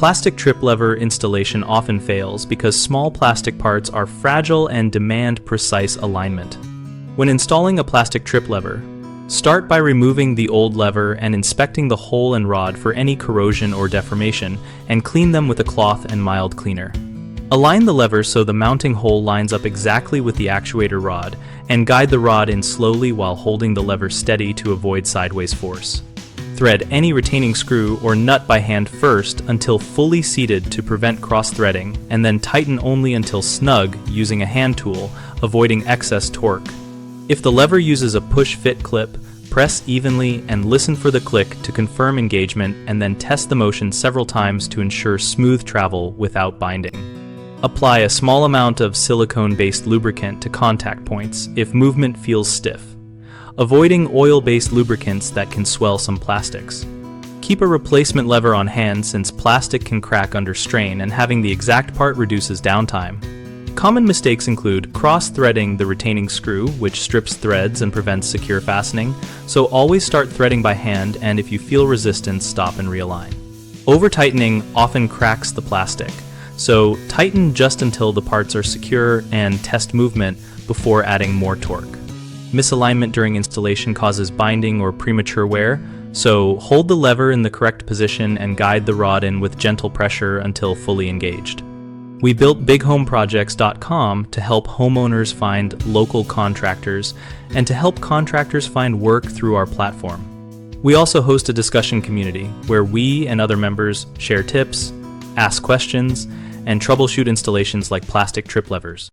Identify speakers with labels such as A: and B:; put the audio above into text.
A: Plastic trip lever installation often fails because small plastic parts are fragile and demand precise alignment. When installing a plastic trip lever, start by removing the old lever and inspecting the hole and rod for any corrosion or deformation, and clean them with a cloth and mild cleaner. Align the lever so the mounting hole lines up exactly with the actuator rod, and guide the rod in slowly while holding the lever steady to avoid sideways force. Thread any retaining screw or nut by hand first until fully seated to prevent cross-threading, and then tighten only until snug using a hand tool, avoiding excess torque. If the lever uses a push-fit clip, press evenly and listen for the click to confirm engagement, and then test the motion several times to ensure smooth travel without binding. Apply a small amount of silicone-based lubricant to contact points if movement feels stiff, avoiding oil-based lubricants that can swell some plastics. Keep a replacement lever on hand since plastic can crack under strain, and having the exact part reduces downtime. Common mistakes include cross-threading the retaining screw, which strips threads and prevents secure fastening, so always start threading by hand, and if you feel resistance, stop and realign. Over-tightening often cracks the plastic, so tighten just until the parts are secure and test movement before adding more torque. Misalignment during installation causes binding or premature wear, so hold the lever in the correct position and guide the rod in with gentle pressure until fully engaged. We built bighomeprojects.com to help homeowners find local contractors and to help contractors find work through our platform. We also host a discussion community where we and other members share tips, ask questions, and troubleshoot installations like plastic trip levers.